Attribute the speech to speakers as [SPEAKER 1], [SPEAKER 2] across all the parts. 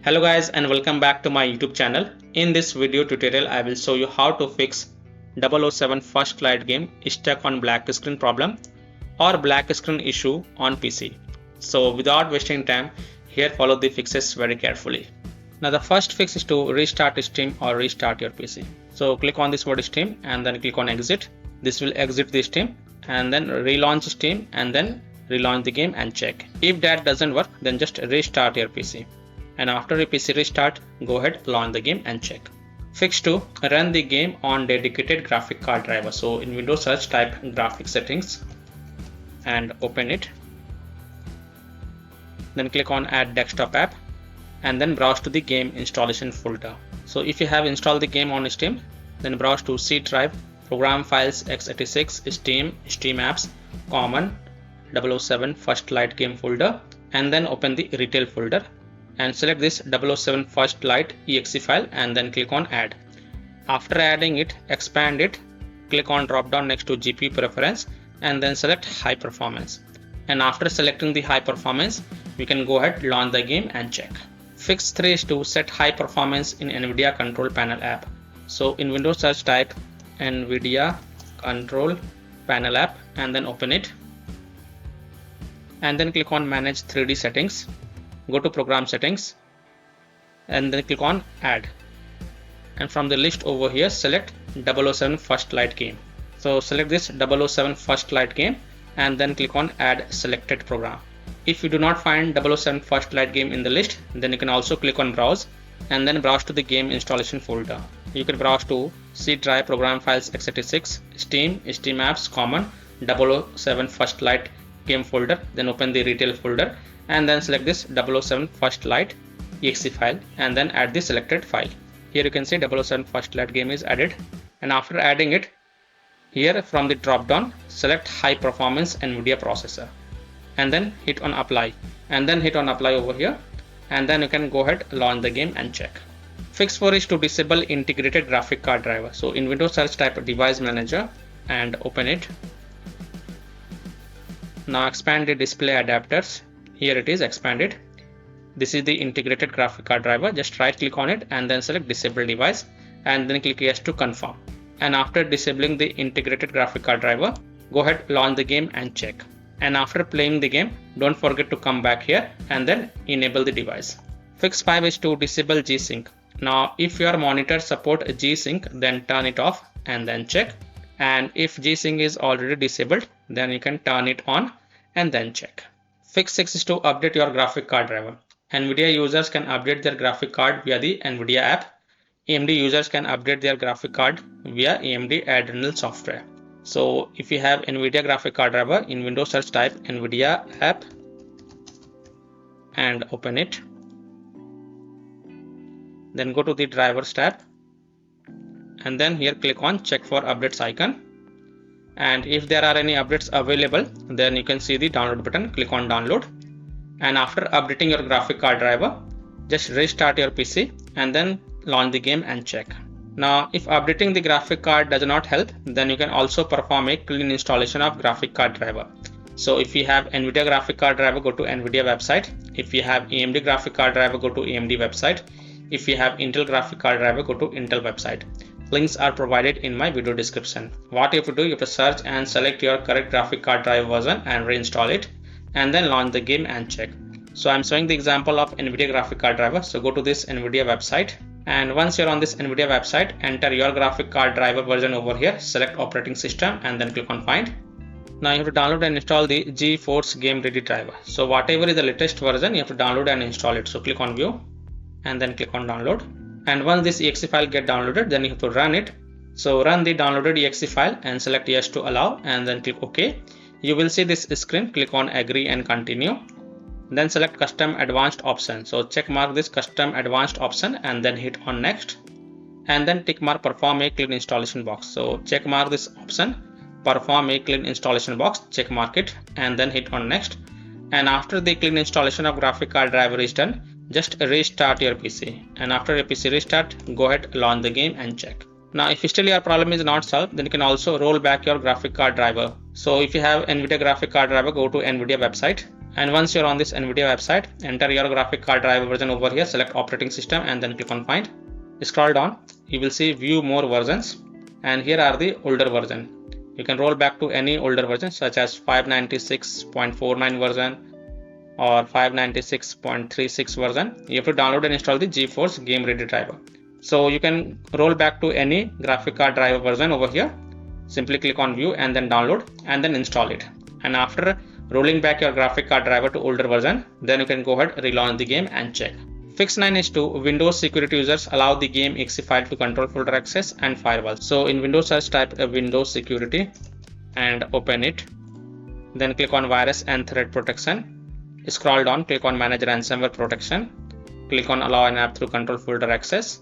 [SPEAKER 1] Hello guys and welcome back to my YouTube channel. In this video tutorial I will show you how to fix 007 First Light game stuck on black screen problem or black screen issue on PC. So without wasting time, here follow the fixes very carefully. Now the first fix is to restart Steam or restart your PC. So click on this word Steam and then click on exit. This will exit the Steam and then relaunch Steam and then relaunch the game and check. If that doesn't work, then just restart your PC. And after your PC restart, go ahead, launch the game and check. Fix 2. Run the game on dedicated graphic card driver. So in Windows search, type graphic settings and open it. Then click on add desktop app and then browse to the game installation folder. So if you have installed the game on Steam, then browse to C drive, program files x86, Steam, Steam apps, common, 007 First Light game folder, and then open the retail folder and select this 007 First Light exe file and then click on add. After adding it, expand it, click on drop down next to GPU preference and then select high performance. And after selecting the high performance, you can go ahead, launch the game and check. Fix 3 is to set high performance in NVIDIA Control Panel app. So in Windows search, type NVIDIA Control Panel app and then open it. And then click on manage 3D settings. Go to program settings and then click on add. And from the list over here, select 007 First Light game. So select this 007 First Light game and then click on add selected program. If you do not find 007 First Light game in the list, then you can also click on browse and then browse to the game installation folder. You can browse to C drive, program files x86, Steam, Steam apps, common, 007 First Light game folder, then open the retail folder and then select this 007 First Light exe file and then add the selected file. Here you can see 007 First Light game is added, and after adding it, here from the drop down, select high performance NVIDIA processor and then hit on apply and then hit on apply over here, and then you can go ahead, launch the game and check. Fix 4 is to disable integrated graphic card driver. So in Windows search, type device manager and open it. Now expand the display adapters. Here it is expanded. This is the integrated graphic card driver. Just right click on it and then select disable device and then click yes to confirm. And after disabling the integrated graphic card driver, go ahead, launch the game and check. And after playing the game, don't forget to come back here and then enable the device. Fix 5 is to disable G-Sync. Now if your monitor support G-Sync, then turn it off and then check. And if G-Sync is already disabled, then you can turn it on and then check. Fix 6 is to update your graphic card driver. NVIDIA users can update their graphic card via the NVIDIA app. AMD users can update their graphic card via AMD Adrenal software. So if you have NVIDIA graphic card driver, in Windows search, type NVIDIA app and open it. Then go to the drivers tab and then here click on check for updates icon. And if there are any updates available, then you can see the download button, click on download. And after updating your graphic card driver, just restart your PC and then launch the game and check. Now if updating the graphic card does not help, then you can also perform a clean installation of graphic card driver. So if you have NVIDIA graphic card driver, go to NVIDIA website. If you have AMD graphic card driver, go to AMD website. If you have Intel graphic card driver, go to Intel website. Links are provided in my video description. What you have to do, you have to search and select your correct graphic card driver version and reinstall it and then launch the game and check. So I'm showing the example of NVIDIA graphic card driver. So go to this NVIDIA website, and once you're on this NVIDIA website, enter your graphic card driver version over here, select operating system and then click on find. Now you have to download and install the GeForce Game Ready driver. So whatever is the latest version, you have to download and install it. So click on view and then click on download. And once this exe file get downloaded, then you have to run it. So run the downloaded exe file and select yes to allow and then click OK. You will see this screen, click on agree and continue. Then select custom advanced option. So check mark this custom advanced option and then hit on next. And then tick mark perform a clean installation box. So check mark this option, perform a clean installation box, check mark it and then hit on next. And after the clean installation of graphic card driver is done, just restart your PC, and after your PC restart, go ahead, launch the game and check. Now if still your problem is not solved, then you can also roll back your graphic card driver. So if you have NVIDIA graphic card driver, go to NVIDIA website And once you're on this NVIDIA website, enter your graphic card driver version over here, select operating system and then click on find. Scroll down, you will see view more versions, and here are the older version. You can roll back to any older version such as 596.49 version or 596.36 version. You have to download and install the GeForce Game Ready driver. So you can roll back to any graphic card driver version over here. Simply click on view and then download and then install it. And after rolling back your graphic card driver to older version, then you can go ahead, relaunch the game and check. Fix 9 is to Windows security users allow the game exe file to control folder access and firewall. So in Windows search, type a Windows security and open it. Then click on virus and threat protection. Scroll down, click on manage ransomware protection. Click on allow an app through control folder access.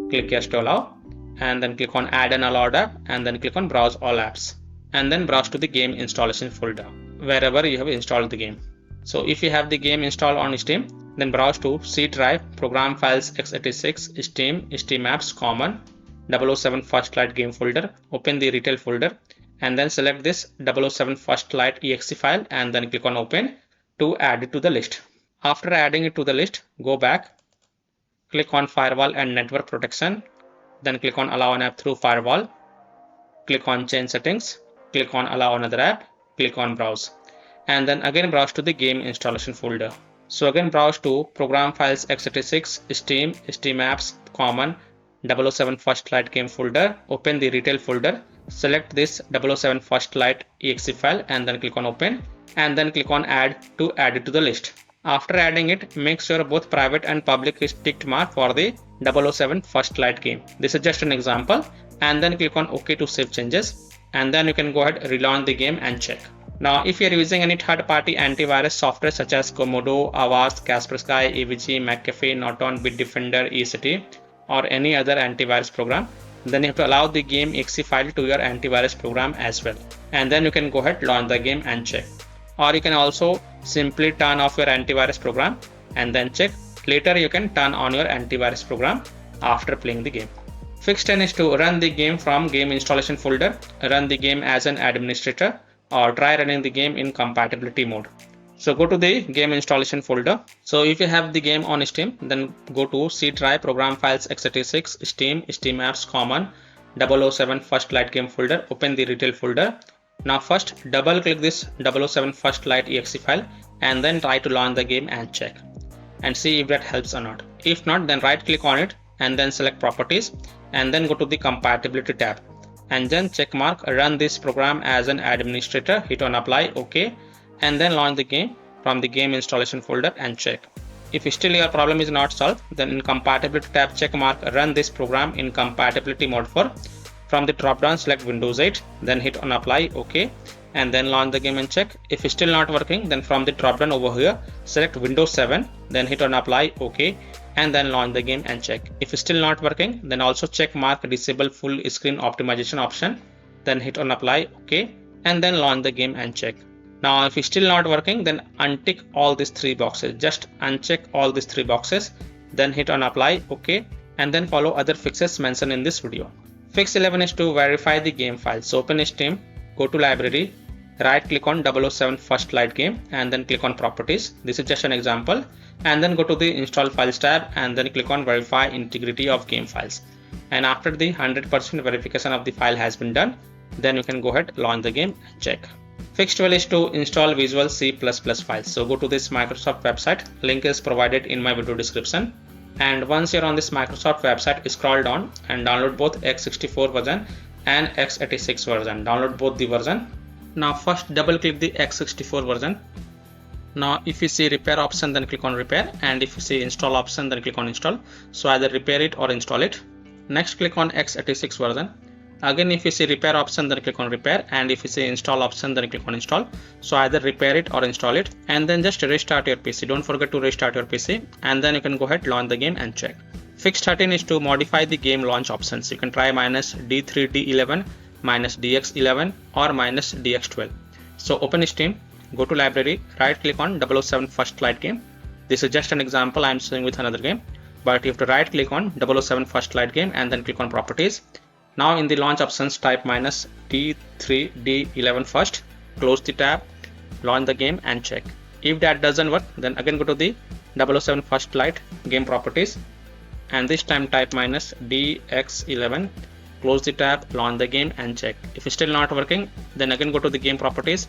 [SPEAKER 1] Click yes to allow. And then click on add an allowed app and then click on browse all apps. And then browse to the game installation folder wherever you have installed the game. So if you have the game installed on Steam, then browse to C drive, program files x86, Steam, Steam apps, common, 007 First Light game folder, open the retail folder and then select this 007 First Light exe file and then click on open to add it to the list. After adding it to the list, go back, click on firewall and network protection, then click on allow an app through firewall, click on change settings, click on allow another app, click on browse, and then again browse to the game installation folder. So again browse to program files x86, Steam, Steam apps, common, 007 First Light game folder, open the retail folder, select this 007 First Light exe file and then click on open and then click on add to add it to the list. After adding it, make sure both private and public is ticked mark for the 007 First Light game. This is just an example, and then click on OK to save changes, and then you can go ahead, relaunch the game and check. Now if you are using any third-party antivirus software such as Komodo, Avast, Kaspersky, AVG, McAfee, Norton, Bitdefender, ECT or any other antivirus program, then you have to allow the game exe file to your antivirus program as well, and then you can go ahead, launch the game and check. Or you can also simply turn off your antivirus program and then check. Later you can turn on your antivirus program after playing the game. Fix 10 is to run the game from game installation folder, run the game as an administrator, or try running the game in compatibility mode. So go to the game installation folder. So if you have the game on Steam, then go to C drive, program files x86, Steam, Steam apps, common, 007 First Light game folder, open the retail folder. Now first double click this 007 First Light exe file and then try to launch the game and check and see if that helps or not. If not, then right click on it and then select properties and then go to the compatibility tab and then check mark run this program as an administrator, hit on apply, OK, and then launch the game from the game installation folder and check. If still your problem is not solved, then in compatibility tab check mark run this program in compatibility mode for. From the drop down select Windows 8, then hit on apply, OK, and then launch the game and check. If it's still not working, then from the drop down over here select Windows 7, then hit on apply, OK, and then launch the game and check. If it's still not working, then also check mark disable full screen optimization option, then hit on apply, OK, and then launch the game and check. Now if it's still not working, then untick all these three boxes. Just uncheck all these three boxes, then hit on apply, OK, and then follow other fixes mentioned in this video. Fix 11 is to verify the game file. So open Steam, go to library, right click on 007 First Light game and then click on properties. This is just an example, and then go to the install files tab and then click on verify integrity of game files. And after the 100% verification of the file has been done, then you can go ahead, launch the game and check. Fix 12 is to install Visual C++ files. So go to this Microsoft website, link is provided in my video description. And once you're on this Microsoft website, scroll down and download both x64 version and x86 version. Download both the version. Now first double click the x64 version. Now if you see repair option, then click on repair, and if you see install option, then click on install. So either repair it or install it. Next click on x86 version. Again if you see repair option, then click on repair, and if you see install option, then click on install. So either repair it or install it, and then just restart your PC. Don't forget to restart your PC, and then you can go ahead, launch the game and check. Fix 13 is to modify the game launch options. You can try -D3D11, -DX11 or -DX12. So open Steam, go to library, right click on 007 First Light game. This is just an example I am showing with another game, but you have to right click on 007 First Light game and then click on properties. Now in the launch options type -D3D11 first, close the tab, launch the game and check. If that doesn't work, then again go to the 007 First Light game properties, and this time type -dx11, close the tab, launch the game and check. If it's still not working, then again go to the game properties,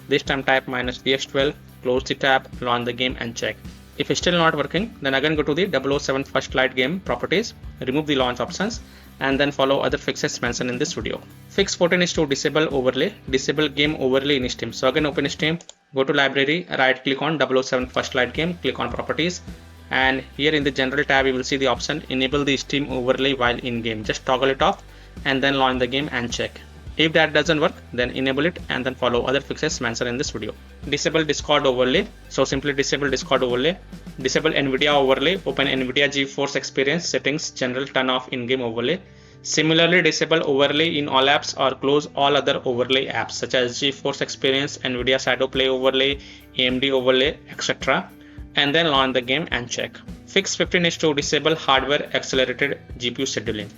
[SPEAKER 1] this time type -dx12, close the tab, launch the game and check. If it's still not working, then again go to the 007 First Light game properties, remove the launch options, and then follow other fixes mentioned in this video. Fix 14 is to disable overlay, disable game overlay in Steam. So again open Steam, go to library, right click on 007 First Light game, click on properties, and here in the general tab you will see the option enable the Steam overlay while in game. Just toggle it off and then launch the game and check. If that doesn't work, then enable it and then follow other fixes mentioned in this video. Disable Discord overlay. So simply disable Discord overlay. Disable NVIDIA overlay. Open NVIDIA GeForce Experience settings, general turn off in-game overlay. Similarly, disable overlay in all apps or close all other overlay apps such as GeForce Experience, NVIDIA Shadow Play overlay, AMD overlay, etc. And then launch the game and check. Fix 15 is to disable hardware accelerated GPU scheduling.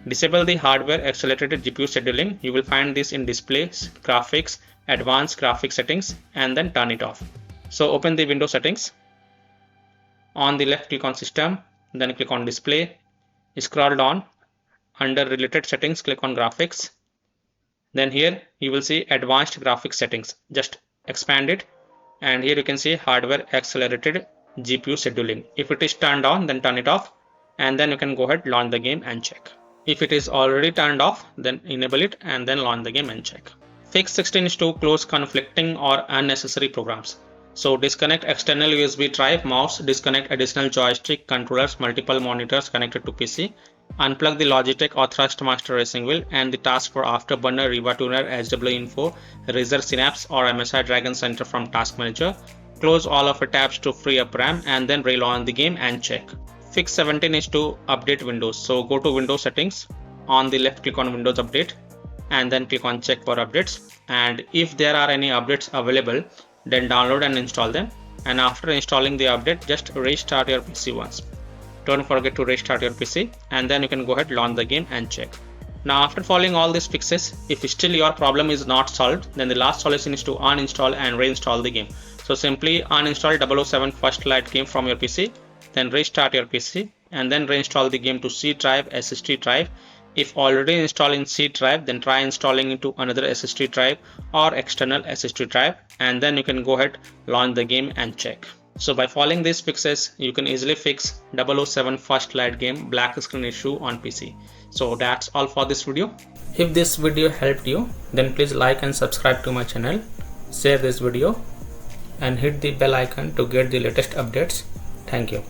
[SPEAKER 1] Disable the hardware accelerated GPU scheduling. You will find this in displays, graphics, advanced graphic settings, and then turn it off. So open the Windows settings. On the left click on system, then click on display, scroll down, under related settings click on graphics. Then here you will see advanced graphics settings. Just expand it, and here you can see hardware accelerated GPU scheduling. If it is turned on, then turn it off, and then you can go ahead, launch the game and check. If it is already turned off, then enable it and then launch the game and check. Fix 16 is to close conflicting or unnecessary programs. So disconnect external USB drive, mouse, disconnect additional joystick, controllers, multiple monitors connected to PC, unplug the Logitech or Thrustmaster Racing Wheel and the task for Afterburner, Riva Tuner, HW Info, Razer Synapse or MSI Dragon Center from Task Manager. Close all of the tabs to free up RAM and then relaunch the game and check. Fix 17 is to update Windows. So go to Windows settings, on the left click on Windows Update and then click on check for updates, and if there are any updates available, then download and install them, and after installing the update just restart your PC once. Don't forget to restart your PC and then you can go ahead, launch the game and check. Now after following all these fixes, if still your problem is not solved, then the last solution is to uninstall and reinstall the game. So simply uninstall 007 First Light game from your PC, then restart your PC and then reinstall the game to C drive, SSD drive. If already installed in C drive, then try installing into another SSD drive or external SSD drive, and then you can go ahead, launch the game and check. So by following these fixes, you can easily fix 007 First Light game black screen issue on PC. So that's all for this video. If this video helped you, then please like and subscribe to my channel, share this video and hit the bell icon to get the latest updates. Thank you.